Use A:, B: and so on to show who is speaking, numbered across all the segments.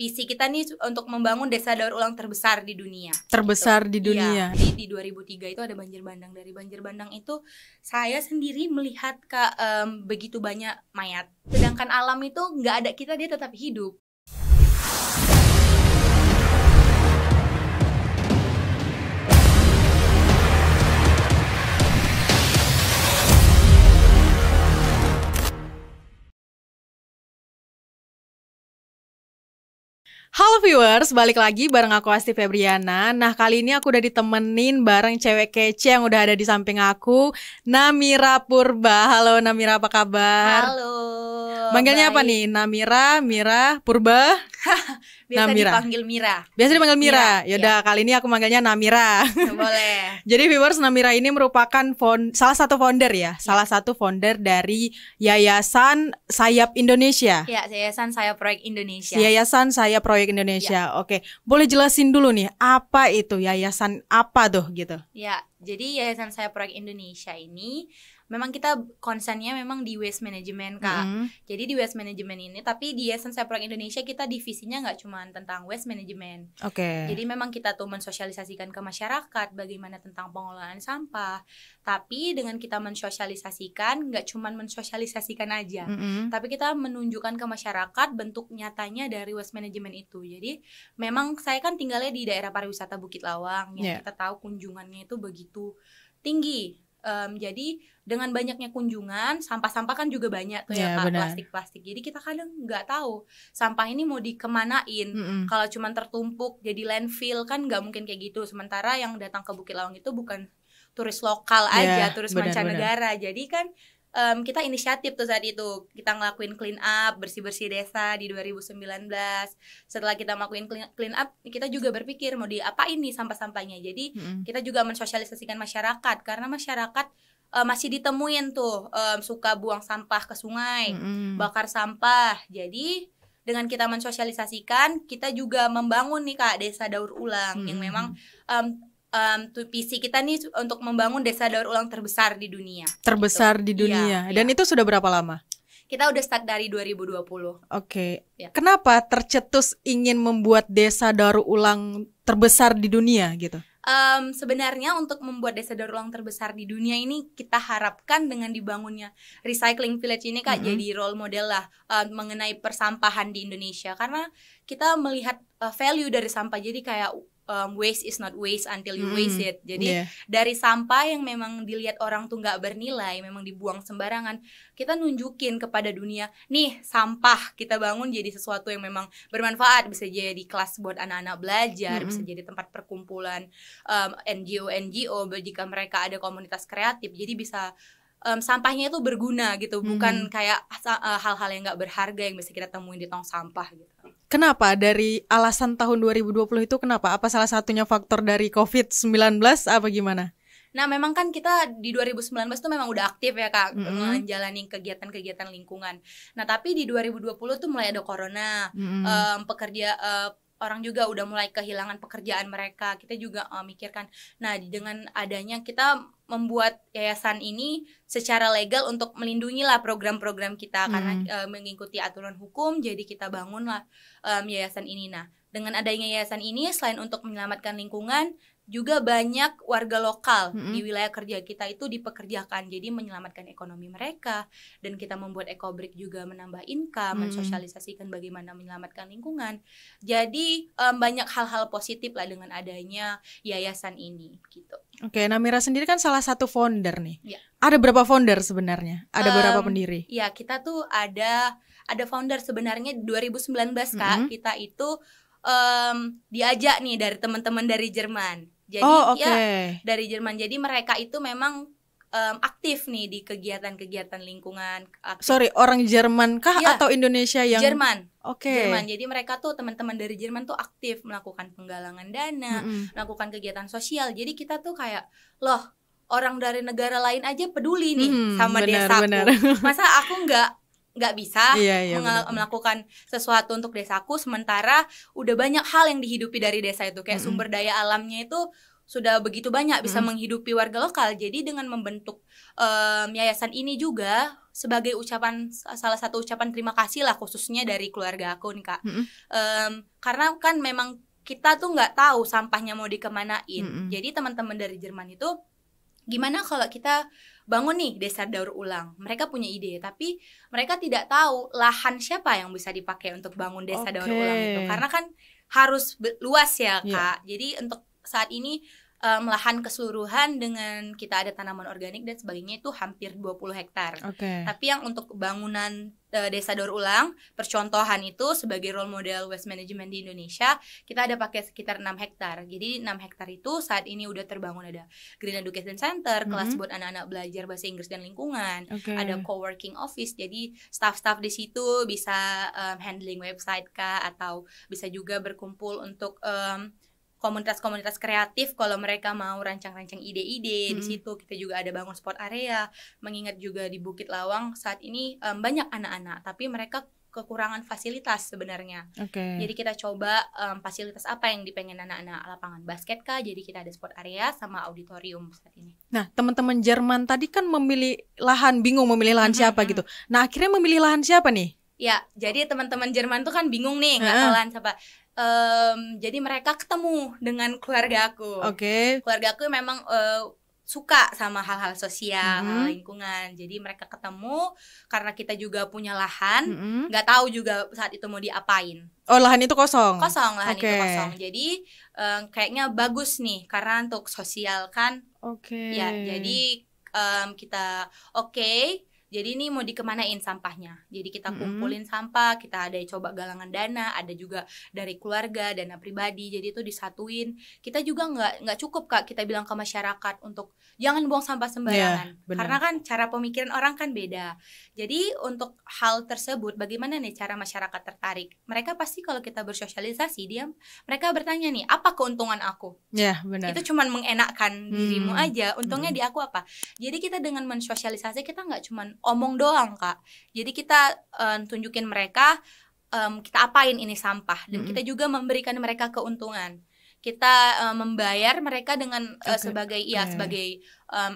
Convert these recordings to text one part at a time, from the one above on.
A: visi kita nih untuk membangun desa daur ulang terbesar di dunia.
B: Terbesar
A: gitu.
B: di dunia.
A: Iya, di 2003 itu ada banjir bandang. Dari banjir bandang itu saya sendiri melihat begitu banyak mayat. Sedangkan alam itu nggak ada kita, dia tetap hidup.
B: Halo viewers, balik lagi bareng aku Asti Febriana. Nah, kali ini aku udah ditemenin bareng cewek kece yang udah ada di samping aku, Namira Purba. Halo Namira, apa kabar?
A: Halo.
B: Manggilnya
A: baik.
B: apa nih? Namira, Mira, Purba?
A: Biasa
B: Namira.
A: dipanggil Mira.
B: Biasa dipanggil Mira.
A: Mira,
B: Yaudah, kali ini aku manggilnya Namira.
A: Boleh.
B: Jadi viewers, Namira ini merupakan salah satu founder ya, salah satu founder dari Yayasan Sayap Indonesia.
A: Ya, Yayasan Sayap Proyek Indonesia.
B: Yayasan Sayap Proyek Indonesia. Oke, boleh jelasin dulu nih, apa itu yayasan apa tuh gitu?
A: Ya, jadi Yayasan Sayap Proyek Indonesia ini memang kita concernnya memang di waste management, Kak. Jadi di waste management ini, tapi di Yayasan Sayap Proyek Indonesia kita divisinya nggak cuma tentang waste management.
B: Oke.
A: Jadi memang kita tuh mensosialisasikan ke masyarakat bagaimana tentang pengelolaan sampah. Tapi dengan kita mensosialisasikan, nggak cuma mensosialisasikan aja, tapi kita menunjukkan ke masyarakat bentuk nyatanya dari waste management itu. Jadi memang saya kan tinggalnya di daerah pariwisata Bukit Lawang, yang kita tahu kunjungannya itu begitu tinggi. Jadi dengan banyaknya kunjungan, sampah-sampah kan juga banyak tuh ya Kak, plastik-plastik. Jadi kita kadang nggak tahu sampah ini mau dikemanain. Kalau cuma tertumpuk jadi landfill kan nggak mungkin kayak gitu. Sementara yang datang ke Bukit Lawang itu bukan turis lokal aja, turis mancanegara. Jadi kan kita inisiatif tuh saat itu, kita ngelakuin clean up, bersih-bersih desa di 2019. Setelah kita ngelakuin clean up, kita juga berpikir mau diapain nih sampah-sampahnya. Jadi kita juga mensosialisasikan masyarakat, karena masyarakat masih ditemuin tuh suka buang sampah ke sungai, bakar sampah. Jadi dengan kita mensosialisasikan, kita juga membangun nih Kak desa daur ulang yang memang visi kita nih untuk membangun desa daur ulang terbesar di dunia.
B: Terbesar di dunia. Dan itu sudah berapa lama?
A: Kita udah start dari 2020.
B: Oke. Kenapa tercetus ingin membuat desa daur ulang terbesar di dunia gitu?
A: Sebenarnya untuk membuat desa daur ulang terbesar di dunia ini kita harapkan dengan dibangunnya recycling village ini Kak jadi role model lah mengenai persampahan di Indonesia, karena kita melihat value dari sampah. Jadi kayak waste is not waste until you waste it. Jadi dari sampah yang memang dilihat orang tuh nggak bernilai, memang dibuang sembarangan, kita nunjukin kepada dunia, nih sampah kita bangun jadi sesuatu yang memang bermanfaat. Bisa jadi kelas buat anak-anak belajar, bisa jadi tempat perkumpulan NGO jika mereka ada komunitas kreatif. Jadi bisa sampahnya itu berguna gitu, bukan kayak hal-hal yang nggak berharga yang bisa kita temuin di tong sampah gitu.
B: Kenapa dari alasan tahun 2020 itu kenapa? Apa salah satunya faktor dari COVID-19 apa gimana?
A: Nah memang kan kita di 2019 tuh memang udah aktif ya Kak menjalani kegiatan-kegiatan lingkungan. Nah tapi di 2020 tuh mulai ada corona, orang juga udah mulai kehilangan pekerjaan mereka. Kita juga mikirkan, nah dengan adanya kita membuat yayasan ini secara legal untuk melindungi lah program-program kita karena mengikuti aturan hukum. Jadi kita bangunlah yayasan ini. Nah dengan adanya yayasan ini selain untuk menyelamatkan lingkungan, juga banyak warga lokal di wilayah kerja kita itu dipekerjakan, jadi menyelamatkan ekonomi mereka. Dan kita membuat EcoBrick juga menambah income, mensosialisasikan bagaimana menyelamatkan lingkungan. Jadi banyak hal-hal positif lah dengan adanya yayasan ini gitu.
B: Oke, Namira sendiri kan salah satu founder nih. Ada berapa founder sebenarnya? Ada berapa pendiri?
A: Ya kita tuh ada founder sebenarnya 2019 Kak. Kita itu diajak nih dari teman-teman dari Jerman. Jadi dari Jerman. Jadi mereka itu memang aktif nih di kegiatan-kegiatan lingkungan.
B: Orang Jerman kah atau Indonesia yang
A: Jerman?
B: Jerman.
A: Jadi mereka tuh teman-teman dari Jerman tuh aktif melakukan penggalangan dana, melakukan kegiatan sosial. Jadi kita tuh kayak loh, orang dari negara lain aja peduli nih sama desaku. Masa aku nggak bisa melakukan sesuatu untuk desaku, sementara udah banyak hal yang dihidupi dari desa itu, kayak sumber daya alamnya itu sudah begitu banyak bisa menghidupi warga lokal. Jadi dengan membentuk yayasan ini juga sebagai salah satu ucapan terima kasih lah, khususnya dari keluarga aku nih Kak. Karena kan memang kita tuh nggak tahu sampahnya mau dikemanain. Jadi teman-teman dari Jerman itu, gimana kalau kita bangun nih desa daur ulang. Mereka punya ide, tapi mereka tidak tahu lahan siapa yang bisa dipakai untuk bangun desa daur ulang itu. Karena kan harus luas ya Kak. Jadi untuk saat ini lahan keseluruhan dengan kita ada tanaman organik dan sebagainya itu hampir 20 hektar. Tapi yang untuk bangunan desa daur ulang, percontohan itu sebagai role model waste management di Indonesia, kita ada pakai sekitar 6 hektar. Jadi 6 hektar itu saat ini udah terbangun, ada Green Education Center, kelas buat anak-anak belajar bahasa Inggris dan lingkungan, ada co-working office, jadi staff-staff di situ bisa handling website Kak, atau bisa juga berkumpul untuk komunitas-komunitas kreatif kalau mereka mau rancang-rancang ide-ide. Di situ kita juga ada bangun sport area, mengingat juga di Bukit Lawang saat ini banyak anak-anak tapi mereka kekurangan fasilitas sebenarnya. Jadi kita coba fasilitas apa yang dipengen anak-anak, lapangan basket Kak, jadi kita ada sport area sama auditorium saat ini.
B: Nah teman-teman Jerman tadi kan memilih lahan, bingung memilih lahan siapa gitu. Nah akhirnya memilih lahan siapa nih?
A: Ya, jadi teman-teman Jerman tuh kan bingung nih, nggak tahu lahan siapa. Jadi mereka ketemu dengan keluarga aku. Keluarga aku memang suka sama hal-hal sosial, hal lingkungan. Jadi mereka ketemu karena kita juga punya lahan, nggak tahu juga saat itu mau diapain.
B: Oh lahan itu kosong?
A: Kosong, lahan itu kosong. Jadi kayaknya bagus nih karena untuk sosial kan. Ya, jadi kita jadi ini mau dikemanain sampahnya. Jadi kita kumpulin sampah, kita ada coba galangan dana, ada juga dari keluarga, dana pribadi. Jadi itu disatuin. Kita juga nggak cukup Kak kita bilang ke masyarakat untuk jangan buang sampah sembarangan. Karena kan cara pemikiran orang kan beda. Jadi untuk hal tersebut bagaimana nih cara masyarakat tertarik? Mereka pasti kalau kita bersosialisasi mereka bertanya nih, apa keuntungan aku?
B: Benar.
A: Itu cuman mengenakkan dirimu aja. Untungnya di aku apa? Jadi kita dengan mensosialisasi kita nggak cuman omong doang Kak. Jadi kita tunjukin mereka kita apain ini sampah, dan kita juga memberikan mereka keuntungan. Kita membayar mereka dengan sebagai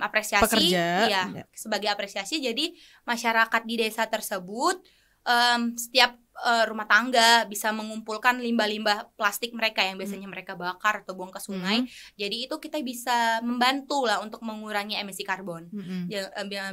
A: apresiasi,
B: pekerja.
A: Sebagai apresiasi. Jadi masyarakat di desa tersebut setiap rumah tangga bisa mengumpulkan limbah-limbah plastik mereka yang biasanya mereka bakar atau buang ke sungai. Jadi itu kita bisa membantu lah untuk mengurangi emisi karbon.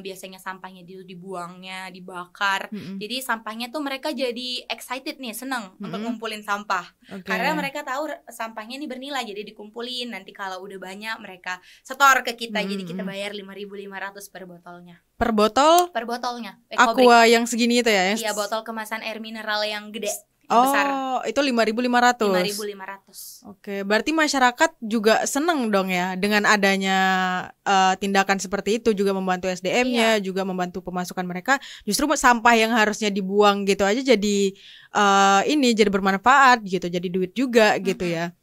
A: Biasanya sampahnya dibuangnya, dibakar. Jadi sampahnya tuh mereka jadi excited nih, seneng untuk ngumpulin sampah. Karena mereka tahu sampahnya ini bernilai, jadi dikumpulin. Nanti kalau udah banyak mereka setor ke kita. Jadi kita bayar 5.500 per botolnya.
B: Per botol?
A: Per botolnya.
B: Aqua yang segini itu ya?
A: Iya, botol kemasan air mineral yang gede,
B: besar. Itu 5.500.
A: 5.500.
B: Berarti masyarakat juga seneng dong ya dengan adanya tindakan seperti itu, juga membantu SDM-nya, juga membantu pemasukan mereka. Justru sampah yang harusnya dibuang gitu aja jadi jadi bermanfaat gitu, jadi duit juga gitu ya.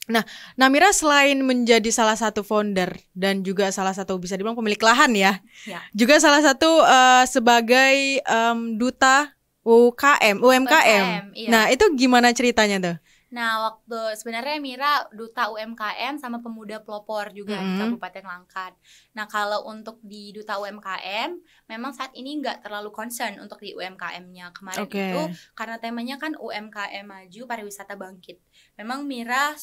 B: Nah, Namira selain menjadi salah satu founder dan juga salah satu bisa dibilang pemilik lahan ya. Juga salah satu sebagai duta UMKM. Nah, itu gimana ceritanya tuh?
A: Nah, waktu sebenarnya Mira duta UMKM sama pemuda pelopor juga di Kabupaten Langkat. Nah, kalau untuk di duta UMKM, memang saat ini nggak terlalu concern untuk di UMKM-nya. Kemarin itu karena temanya kan UMKM maju, pariwisata bangkit. Memang Mira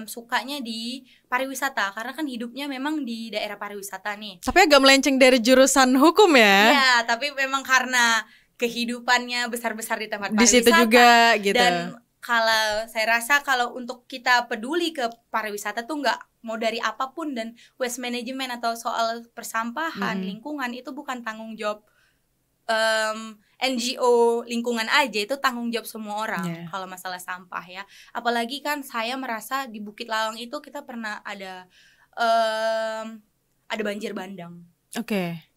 A: sukanya di pariwisata karena kan hidupnya memang di daerah pariwisata nih.
B: Tapi agak melenceng dari jurusan hukum ya?
A: Iya, tapi memang karena kehidupannya besar-besar di tempat pariwisata.
B: Di situ juga gitu.
A: Dan kalau saya rasa kalau untuk kita peduli ke pariwisata tuh nggak mau dari apapun, dan waste management atau soal persampahan lingkungan itu bukan tanggung jawab NGO lingkungan aja, itu tanggung jawab semua orang kalau masalah sampah ya. Apalagi kan saya merasa di Bukit Lawang itu kita pernah ada banjir bandang.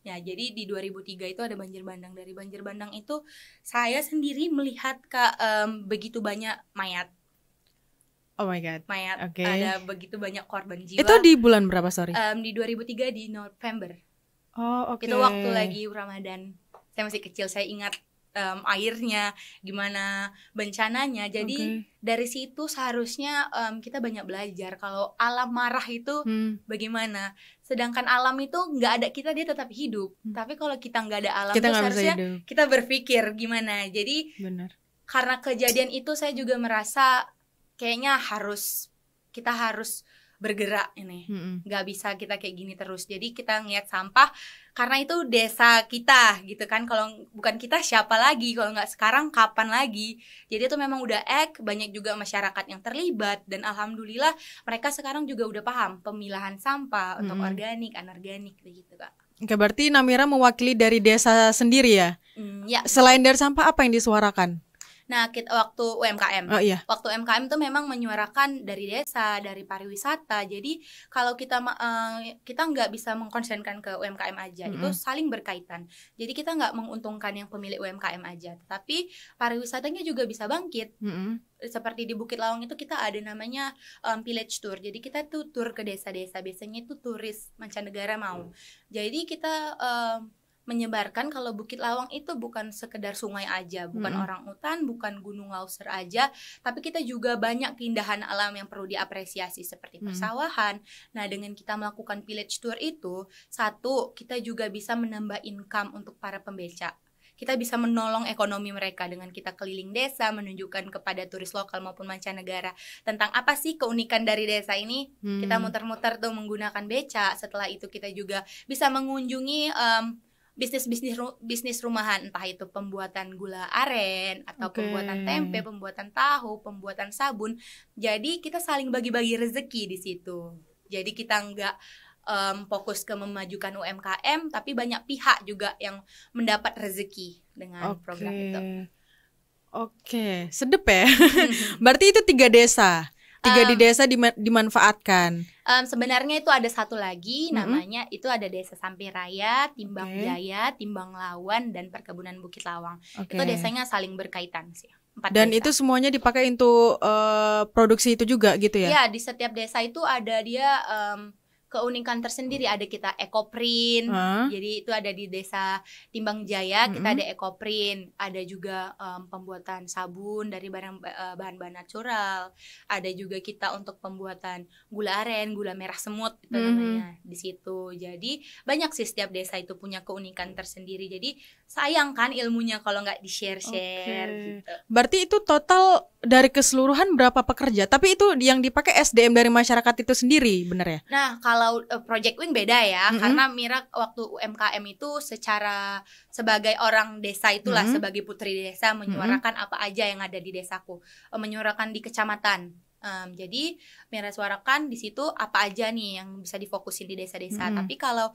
A: Ya, jadi di 2003 itu ada banjir bandang. Dari banjir bandang itu saya sendiri melihat begitu banyak mayat.
B: Oh my god.
A: Mayat. Ada begitu banyak korban jiwa.
B: Itu di bulan berapa, sorry?
A: Di 2003 di November.
B: Oh,
A: Itu waktu lagi Ramadan. Saya masih kecil, saya ingat airnya, gimana bencananya. Jadi dari situ seharusnya kita banyak belajar kalau alam marah itu bagaimana. Sedangkan alam itu nggak ada kita, dia tetap hidup. Tapi kalau kita nggak ada alam
B: kita
A: itu seharusnya kita berpikir gimana. Jadi karena kejadian itu saya juga merasa kayaknya kita harus bergerak ini, nggak bisa kita kayak gini terus. Jadi kita ngeliat sampah karena itu desa kita gitu kan, kalau bukan kita siapa lagi, kalau nggak sekarang kapan lagi. Jadi itu memang udah banyak juga masyarakat yang terlibat, dan alhamdulillah mereka sekarang juga udah paham pemilahan sampah untuk organik, anorganik gitu Kak.
B: Oke, berarti Namira mewakili dari desa sendiri ya?
A: Ya.
B: Selain dari sampah, apa yang disuarakan?
A: Nah, waktu UMKM, waktu UMKM itu memang menyuarakan dari desa, dari pariwisata. Jadi kalau kita nggak bisa mengkonsentrasikan ke UMKM aja, itu saling berkaitan. Jadi kita nggak menguntungkan yang pemilik UMKM aja, tapi pariwisatanya juga bisa bangkit. Seperti di Bukit Lawang itu kita ada namanya village tour. Jadi kita tuh tour ke desa-desa. Biasanya itu turis mancanegara mau. Jadi kita menyebarkan kalau Bukit Lawang itu bukan sekedar sungai aja, bukan orang hutan, bukan gunung Leuser aja, tapi kita juga banyak keindahan alam yang perlu diapresiasi seperti persawahan. Nah, dengan kita melakukan village tour itu, satu, kita juga bisa menambah income untuk para pembeca. Kita bisa menolong ekonomi mereka dengan kita keliling desa, menunjukkan kepada turis lokal maupun mancanegara tentang apa sih keunikan dari desa ini. Kita muter-muter tuh menggunakan beca. Setelah itu kita juga bisa mengunjungi bisnis rumahan, entah itu pembuatan gula aren atau pembuatan tempe, pembuatan tahu, pembuatan sabun. Jadi kita saling bagi-bagi rezeki di situ. Jadi kita nggak fokus ke memajukan UMKM, tapi banyak pihak juga yang mendapat rezeki dengan program itu.
B: Sedep ya. Berarti itu 3 desa. 3 di desa dimanfaatkan.
A: Sebenarnya itu ada satu lagi, namanya itu ada Desa Sampiraya, Timbang Jaya, Timbang Lawan, dan Perkebunan Bukit Lawang. Itu desanya saling berkaitan sih. 4
B: dan
A: desa.
B: itu semuanya dipakai untuk produksi itu juga gitu ya?
A: Ya, di setiap desa itu ada dia keunikan tersendiri. Ada kita ekoprint, jadi itu ada di Desa Timbang Jaya, kita ada ekoprint. Ada juga pembuatan sabun dari bahan-bahan natural. Ada juga kita untuk pembuatan gula aren, gula merah semut itu namanya di situ. Jadi banyak sih, setiap desa itu punya keunikan tersendiri. Jadi sayang kan ilmunya kalau nggak di-share gitu.
B: Berarti itu total dari keseluruhan berapa pekerja? Tapi itu yang dipakai SDM dari masyarakat itu sendiri, bener ya?
A: Nah, kalau Project Wing beda ya, karena Mira waktu UMKM itu sebagai orang desa itulah, sebagai putri desa menyuarakan apa aja yang ada di desaku, menyuarakan di kecamatan. Jadi Mira suarakan di situ apa aja nih yang bisa difokusin di desa-desa. Tapi kalau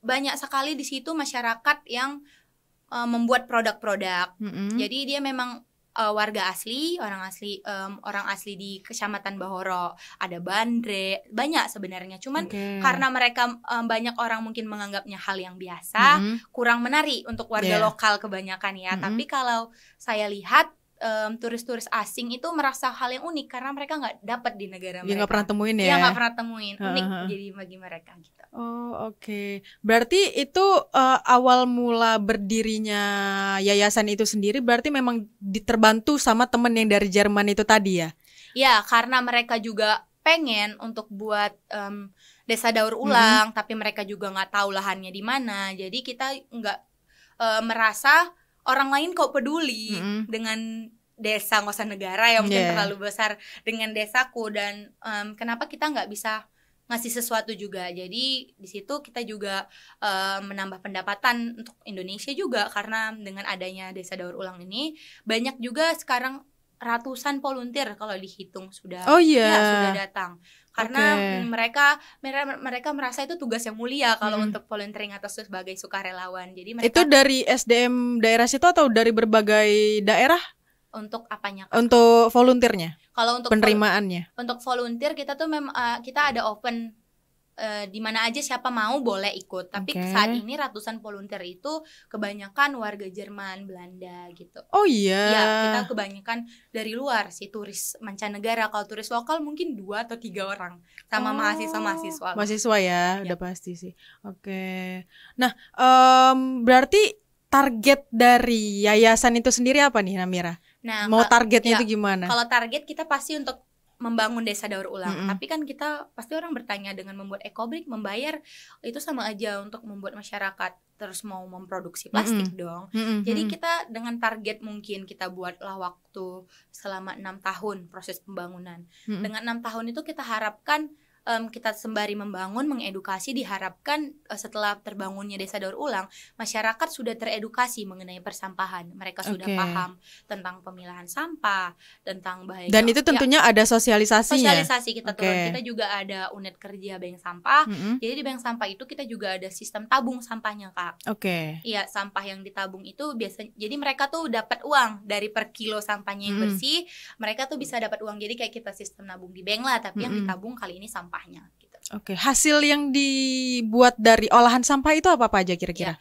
A: banyak sekali di situ masyarakat yang membuat produk-produk. Jadi dia memang warga asli, orang asli di Kecamatan Bahoro, ada Bandre, banyak sebenarnya. Cuman karena mereka banyak orang mungkin menganggapnya hal yang biasa, kurang menarik untuk warga lokal kebanyakan ya. Tapi kalau saya lihat turis-turis asing itu merasa hal yang unik karena mereka nggak dapat di negara mereka.
B: Dia nggak pernah temuin ya?
A: Dia nggak pernah temuin, unik jadi bagi mereka gitu.
B: Berarti itu awal mula berdirinya yayasan itu sendiri berarti memang terbantu sama temen yang dari Jerman itu tadi ya?
A: Ya, karena mereka juga pengen untuk buat desa daur ulang, tapi mereka juga nggak tahu lahannya di mana. Jadi kita nggak merasa orang lain kok peduli dengan desa, nggak usah negara yang mungkin terlalu besar, dengan desaku. Dan kenapa kita nggak bisa ngasih sesuatu juga. Jadi di situ kita juga menambah pendapatan untuk Indonesia juga, karena dengan adanya desa daur ulang ini banyak juga sekarang ratusan volunteer kalau dihitung sudah sudah datang. Karena mereka merasa itu tugas yang mulia kalau untuk volunteering atau sebagai sukarelawan. Jadi mereka,
B: itu dari SDM daerah situ atau dari berbagai daerah?
A: Untuk apanya?
B: Untuk volunteernya?
A: Kalau untuk
B: penerimaannya?
A: Untuk volunteer kita tuh kita ada open, di mana aja siapa mau boleh ikut. Tapi saat ini ratusan volunteer itu kebanyakan warga Jerman, Belanda gitu.
B: Oh iya.
A: Ya, kita kebanyakan dari luar sih, turis mancanegara. Kalau turis lokal mungkin 2 atau 3 orang sama mahasiswa
B: ya, udah pasti sih. Nah, berarti target dari yayasan itu sendiri apa nih Namira?
A: Nah,
B: mau targetnya itu gimana?
A: Kalau target kita pasti untuk membangun desa daur ulang. Tapi kan kita pasti orang bertanya, dengan membuat ekobrik membayar itu sama aja untuk membuat masyarakat terus mau memproduksi plastik dong. Jadi kita dengan target mungkin kita buatlah waktu selama 6 tahun proses pembangunan. Dengan 6 tahun itu kita harapkan kita sembari membangun, mengedukasi, diharapkan setelah terbangunnya desa daur ulang, masyarakat sudah teredukasi mengenai persampahan. Mereka sudah paham tentang pemilahan sampah, tentang bahaya.
B: Dan itu tentunya ada sosialisasinya.
A: Sosialisasi kita turun. Kita juga ada unit kerja bank sampah. Jadi di bank sampah itu kita juga ada sistem tabung sampahnya, Kak. Iya, sampah yang ditabung itu biasanya, jadi mereka tuh dapat uang dari per kilo sampahnya yang bersih. Mereka tuh bisa dapat uang. Jadi kayak kita sistem nabung di bank lah, tapi yang ditabung kali ini sampah. Gitu.
B: Hasil yang dibuat dari olahan sampah itu apa aja kira-kira?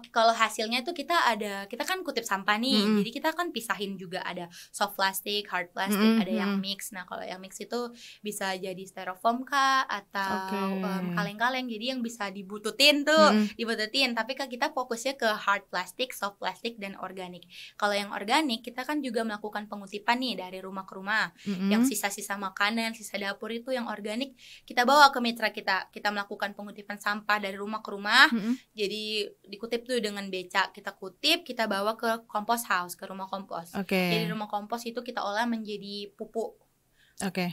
A: Kalau hasilnya itu kita kan kutip sampah nih, jadi kita kan pisahin juga ada soft plastic, hard plastic, ada yang mix. Nah kalau yang mix itu bisa jadi styrofoam kak atau kaleng-kaleng, jadi yang bisa dibututin tuh, dibututin. Tapi kan kita fokusnya ke hard plastic, soft plastic, dan organik. Kalau yang organik kita kan juga melakukan pengutipan nih dari rumah ke rumah, yang sisa-sisa makanan, sisa dapur itu yang organik kita bawa ke mitra kita melakukan pengutipan sampah dari rumah ke rumah. Jadi dikutip tuh dengan becak, kita kutip, kita bawa ke compost house, ke rumah kompos. Jadi rumah kompos itu kita olah menjadi pupuk.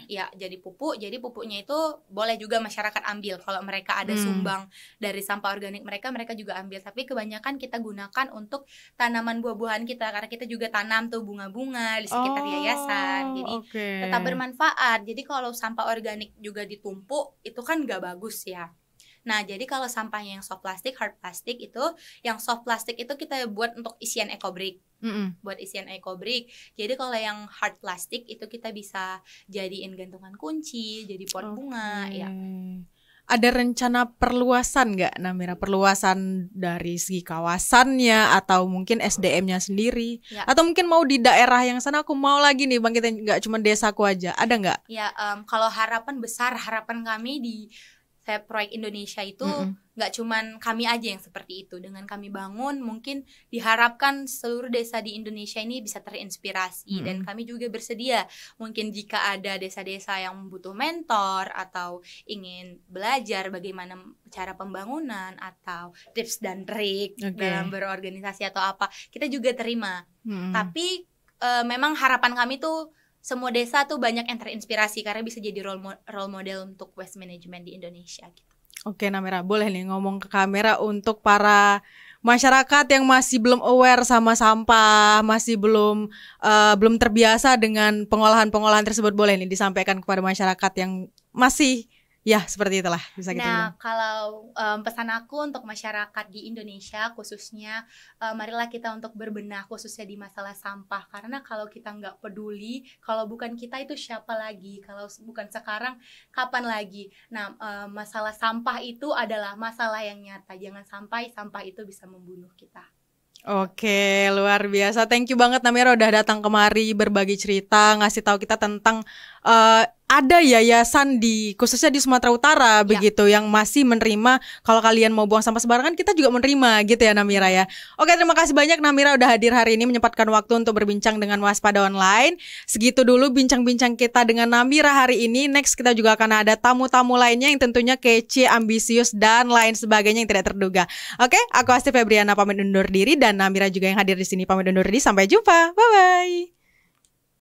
A: Ya, jadi pupuk. Jadi pupuknya itu boleh juga masyarakat ambil. Kalau mereka ada sumbang dari sampah organik mereka juga ambil. Tapi kebanyakan kita gunakan untuk tanaman buah-buahan kita, karena kita juga tanam tuh bunga-bunga di sekitar yayasan. Jadi tetap bermanfaat. Jadi kalau sampah organik juga ditumpuk, itu kan nggak bagus ya. Nah, jadi kalau sampahnya yang soft plastic, hard plastic itu, yang soft plastic itu kita buat untuk isian ekobrik. Buat isian ekobrik. Jadi kalau yang hard plastic itu kita bisa jadiin gantungan kunci, jadi pot bunga, ya.
B: Ada rencana perluasan nggak, Namira? Perluasan dari segi kawasannya atau mungkin SDM-nya sendiri? Atau mungkin mau di daerah yang sana aku mau lagi nih bangkitin, nggak cuma desaku aja, ada nggak?
A: Ya, kalau harapan besar, harapan kami di proyek Indonesia itu nggak cuman kami aja yang seperti itu. Dengan kami bangun, mungkin diharapkan seluruh desa di Indonesia ini bisa terinspirasi. Dan kami juga bersedia, mungkin jika ada desa-desa yang butuh mentor atau ingin belajar bagaimana cara pembangunan atau tips dan trik dalam berorganisasi atau apa, kita juga terima. Tapi memang harapan kami tuh semua desa tuh banyak yang terinspirasi karena bisa jadi role model untuk waste management di Indonesia gitu.
B: Namira, boleh nih ngomong ke kamera untuk para masyarakat yang masih belum aware sama sampah, masih belum terbiasa dengan pengolahan tersebut, boleh nih disampaikan kepada masyarakat yang masih seperti itulah bisa kita bilang.
A: Kalau pesan aku untuk masyarakat di Indonesia khususnya, marilah kita untuk berbenah khususnya di masalah sampah. Karena kalau kita nggak peduli, kalau bukan kita itu siapa lagi? Kalau bukan sekarang, kapan lagi? Nah, masalah sampah itu adalah masalah yang nyata. Jangan sampai sampah itu bisa membunuh kita.
B: Luar biasa. Thank you banget Namira udah datang kemari berbagi cerita, ngasih tahu kita tentang ada yayasan khususnya di Sumatera Utara begitu yang masih menerima kalau kalian mau buang sampah sembarangan, kita juga menerima gitu ya Namira ya. Terima kasih banyak Namira udah hadir hari ini menyempatkan waktu untuk berbincang dengan Waspada Online. Segitu dulu bincang-bincang kita dengan Namira hari ini. Next kita juga akan ada tamu-tamu lainnya yang tentunya kece, ambisius dan lain sebagainya yang tidak terduga. Aku Asti Febriana pamit undur diri dan Namira juga yang hadir di sini pamit undur diri. Sampai jumpa. Bye bye.